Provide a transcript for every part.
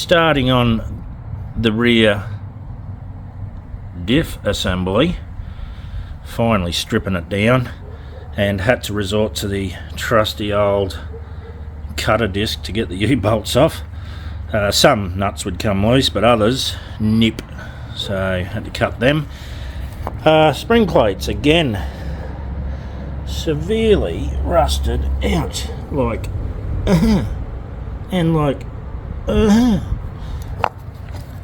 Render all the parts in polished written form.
starting on the rear diff assembly, finally stripping it down, and had to resort to the trusty old cutter disc to get the U-bolts off. Some nuts would come loose, but others nip, so had to cut them. Spring plates again severely rusted out, like and like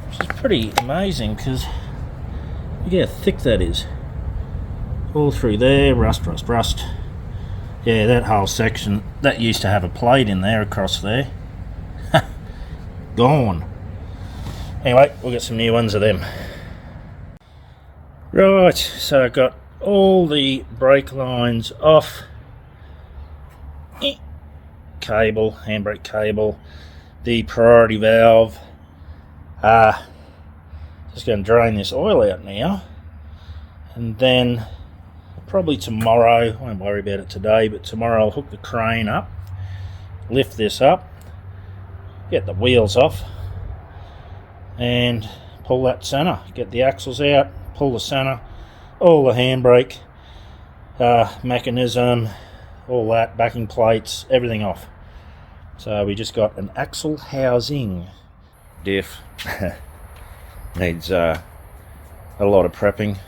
which is pretty amazing because look how thick that is. All through there, rust. Yeah, that whole section, that used to have a plate in there across there. Gone. Anyway, we'll get some new ones of them. Right, so I've got all the brake lines off. Cable, handbrake cable, the priority valve. Just going to drain this oil out now, and then probably tomorrow, I won't worry about it today, but tomorrow I'll hook the crane up, lift this up, get the wheels off, and pull that center, get the axles out, pull the center, all the handbrake mechanism, all that, backing plates, everything off. So we just got an axle housing. Diff needs a lot of prepping,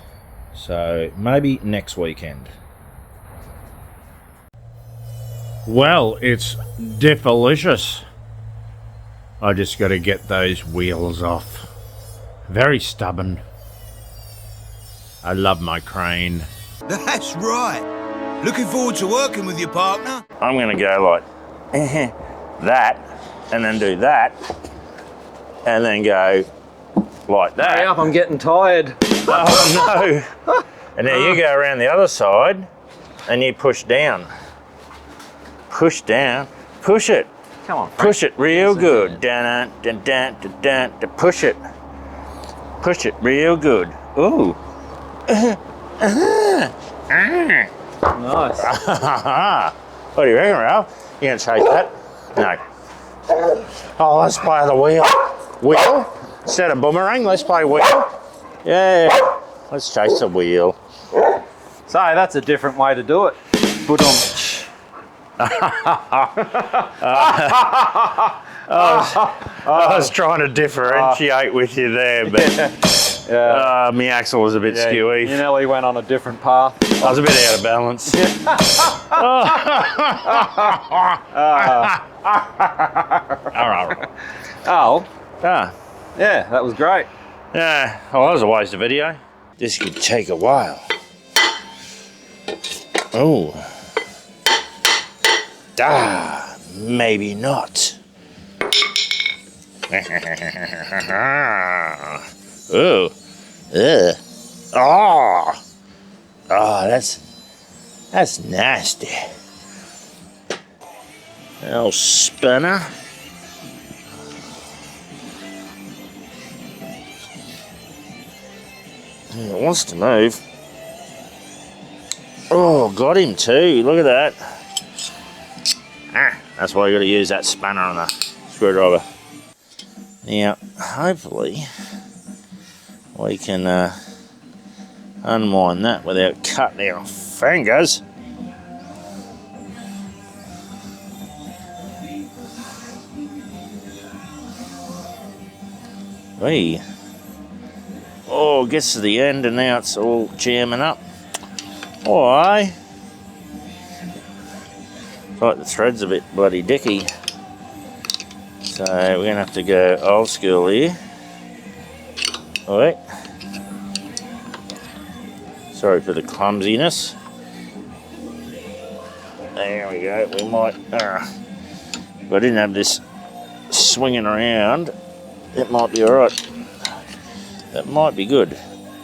so maybe next weekend. Well, it's diffalicious. I just got to get those wheels off. Very stubborn. I love my crane. That's right. Looking forward to working with you, partner. I'm going to go like that, and then do that, and then go like that. Hurry up, I'm getting tired. Oh no. And now you go around the other side, and you push down. Push down. Push it. Come on, Frank. Push it real good. Dun, dun, dun, dun, dun, dun. Push it. Push it real good. Ooh. Nice. What do you reckon, Ralph? You gonna chase that? No. Oh, let's play the wheel. Wheel? Instead of boomerang, let's play wheel. Yeah. Let's chase the wheel. So that's a different way to do it. Put on. I was trying to differentiate with you there, but Yeah. my axle was a bit skewy. You nearly went on a different path. I was a bit out of balance. Oh, Ah, yeah, that was great. yeah, well, that was a waste of video. This could take a while. Oh. Maybe not. Oh. Oh. Oh, that's nasty. Little spinner. It wants to move. Oh, got him too. Look at that. That's why you got to use that spanner on the screwdriver. Now, hopefully, we can unwind that without cutting our fingers. Oh, gets to the end and now it's all jamming up. Why? Like the thread's a bit bloody dicky. So we're going to have to go old school here. Alright. Sorry for the clumsiness. There we go. We might... if I didn't have this swinging around, it might be alright. That might be good.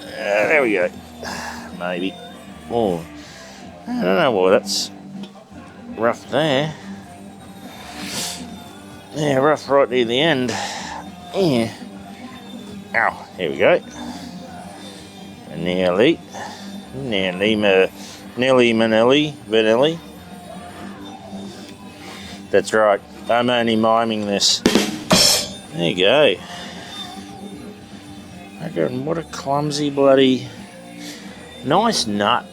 There we go. Maybe. Oh, I don't know why that's rough there. Yeah, rough right near the end. Yeah. Ow, here we go. Nearly. Vanilli. That's right. I'm only miming this. There you go. Okay, what a clumsy bloody nice nut.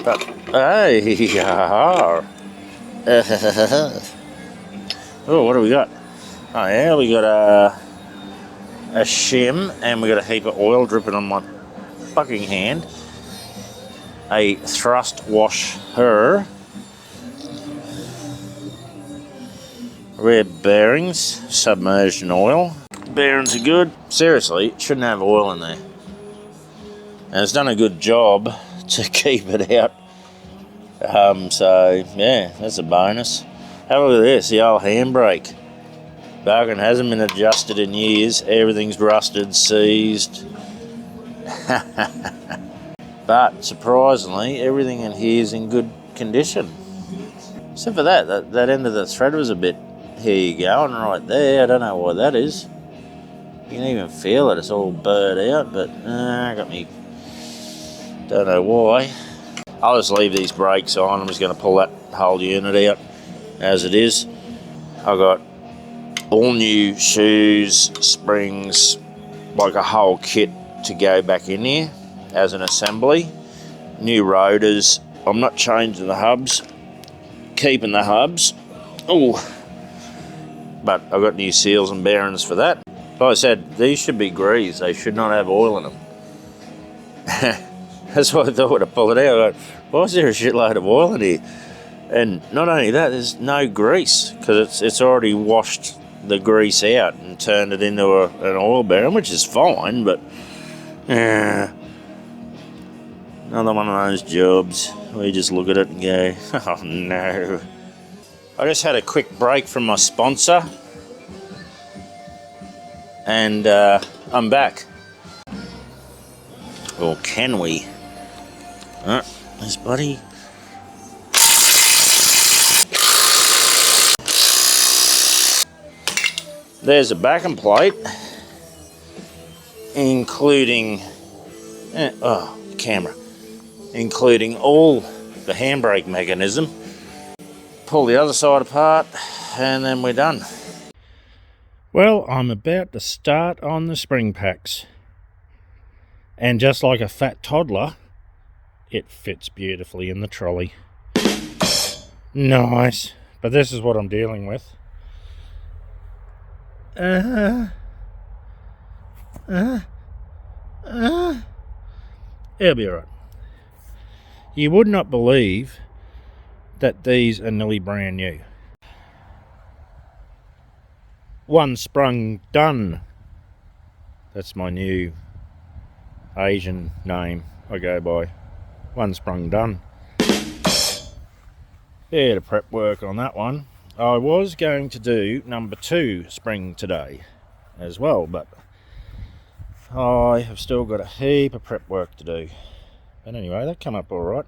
But hey, oh, what do we got? Oh yeah, we got a shim, and we got a heap of oil dripping on my fucking hand. A thrust washer. Rear bearings, submersion oil. Bearings are good. Seriously, it shouldn't have oil in there. And it's done a good job to keep it out. So, yeah, that's a bonus. Have a look at this, the old handbrake. Bargain hasn't been adjusted in years. Everything's rusted, seized. But, surprisingly, everything in here is in good condition. Except for that end of the thread was a bit... Here you go, and right there, I don't know why that is. You can even feel it, it's all burred out, but got me, don't know why. I'll just leave these brakes on. I'm just going to pull that whole unit out as it is. I've got all new shoes, springs, like a whole kit to go back in here as an assembly. New rotors. I'm not changing the hubs, keeping the hubs. Oh. But I've got new seals and bearings for that. Like I said, these should be greased. They should not have oil in them. That's what I thought when I pulled it out. I went, why is there a shitload of oil in here? And not only that, there's no grease, because it's already washed the grease out and turned it into an oil bearing, which is fine, but another one of those jobs where you just look at it and go, oh no. I just had a quick break from my sponsor, and I'm back. Or can we? There's bloody... There's a backing plate, including... camera. Including all the handbrake mechanism. Pull the other side apart, and then we're done. Well, I'm about to start on the spring packs. And just like a fat toddler, it fits beautifully in the trolley. Nice. But this is what I'm dealing with. It'll be alright. You would not believe that these are nearly brand new. One sprung done. That's my new Asian name I go by. One sprung done. Yeah, the prep work on that one. I was going to do number 2 spring today as well, but I have still got a heap of prep work to do. But anyway, that come up alright.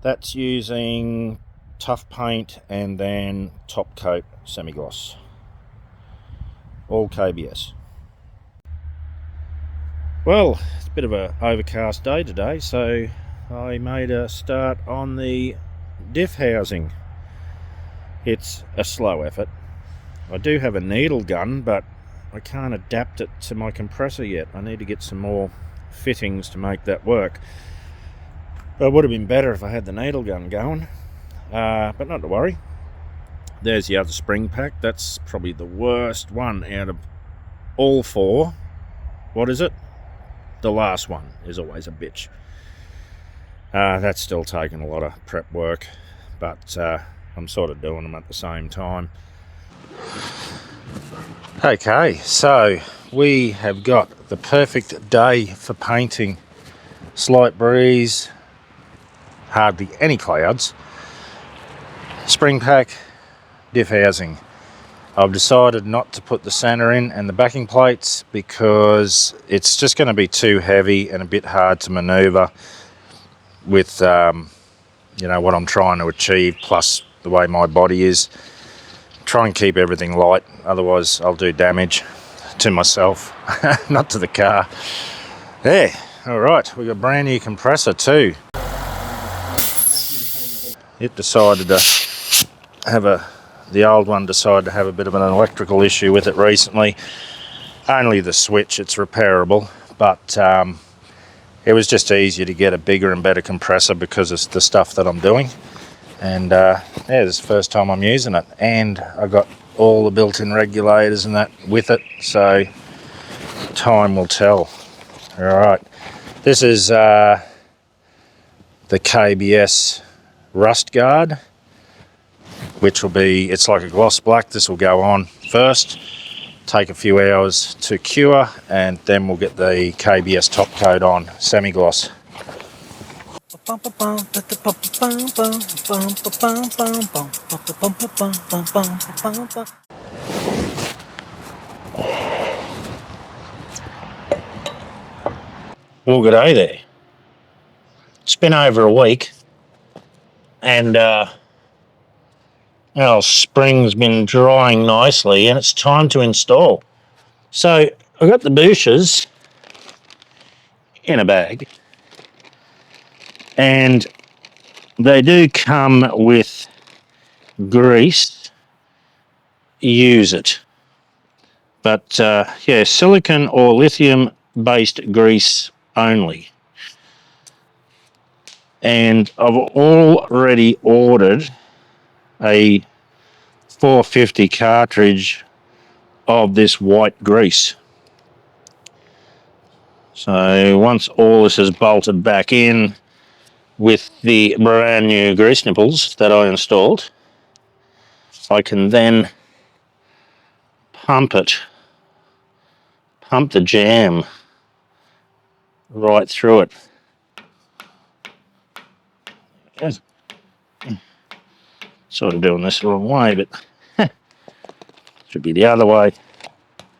That's using tough paint and then top coat semi-gloss. All KBS. Well, it's a bit of an overcast day today, so I made a start on the diff housing. It's a slow effort. I do have a needle gun, but I can't adapt it to my compressor yet. I need to get some more fittings to make that work. But it would have been better if I had the needle gun going, but not to worry. There's the other spring pack. That's probably the worst one out of all 4. What is it? The last one is always a bitch. That's still taking a lot of prep work, but I'm sort of doing them at the same time. Okay, so we have got the perfect day for painting. Slight breeze, hardly any clouds. Spring pack, diff housing. I've decided not to put the center in and the backing plates because it's just going to be too heavy and a bit hard to maneuver with you know, what I'm trying to achieve, plus the way my body is. Try and keep everything light, otherwise I'll do damage to myself, not to the car. Yeah, alright, we've got a brand new compressor too. It decided to the old one decided to have a bit of an electrical issue with it recently. Only the switch, it's repairable, but it was just easier to get a bigger and better compressor because of the stuff that I'm doing. And yeah, this is the first time I'm using it, and I got all the built-in regulators and that with it, so time will tell. All right, this is the KBS rust guard, which will be, it's like a gloss black. This will go on first, take a few hours to cure, and then we'll get the KBS top coat on, semi-gloss. Well, good day there. It's been over a week, and our spring's been drying nicely, and it's time to install. So I've got the bushes in a bag, and they do come with grease. Use it. But yeah, silicon or lithium based grease only. And I've already ordered a 450 cartridge of this white grease. So once all this is bolted back in with the brand new grease nipples that I installed, I can then pump the jam right through it. Yes. Sort of doing this the wrong way, but should be the other way.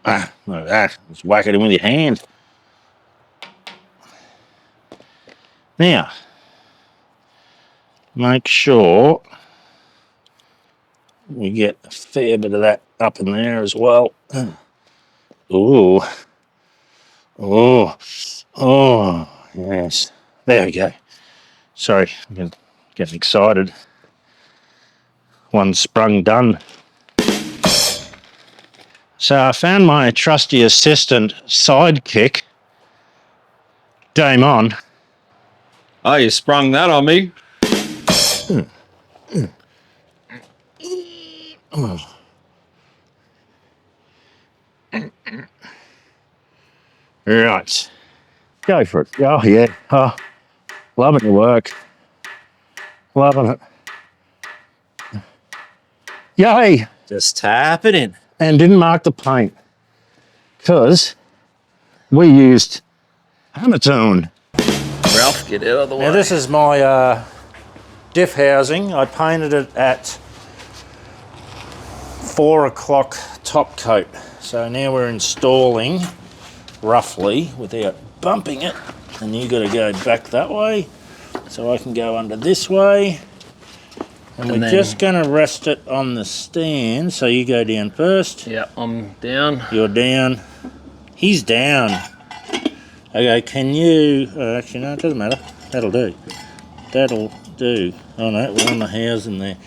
Like that. Just whack it in with your hand. Now, make sure we get a fair bit of that up in there as well. Ooh. Oh. Oh. Yes. There we go. Sorry, I'm getting excited. One sprung done. So I found my trusty assistant sidekick, Damon. Oh, you sprung that on me. Right. Go for it. Oh, yeah. Oh, loving your work. Loving it. Yay! Just tap it in. And didn't mark the paint because we used Hammertone. Ralph, get out of the way. Now this is my diff housing. I painted it at 4 o'clock top coat. So now we're installing roughly without bumping it. And you got to go back that way. So I can go under this way. And we're just going to rest it on the stand. So you go down first. Yeah, I'm down. You're down. He's down. Okay, can you... actually, no, it doesn't matter. That'll do. That'll do. Oh, no, we're on the housing there.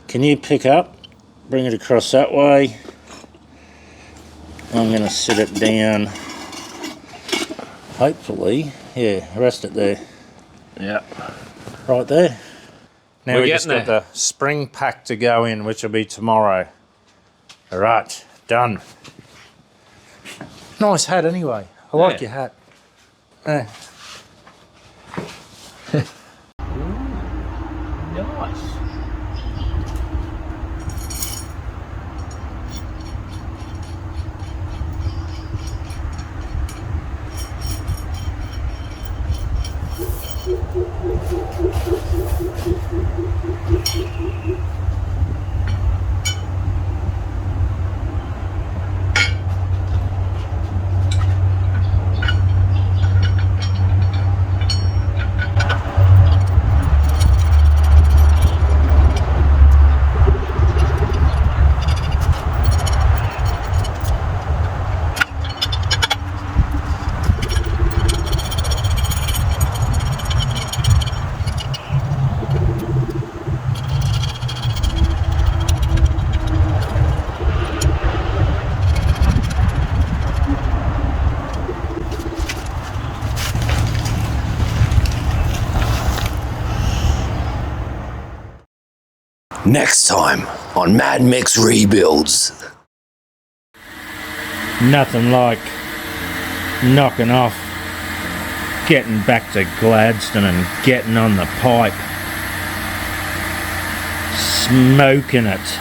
Can you pick up? Bring it across that way. I'm going to sit it down. Hopefully. Yeah, rest it there. Yeah. Right there. Now We're we just got there. the spring pack to go in, which will be tomorrow. All right, done. Nice hat anyway. I like your hat. Yeah. Nice. Next time on Mad Mix Rebuilds. Nothing like knocking off, getting back to Gladstone and getting on the pipe, smoking it.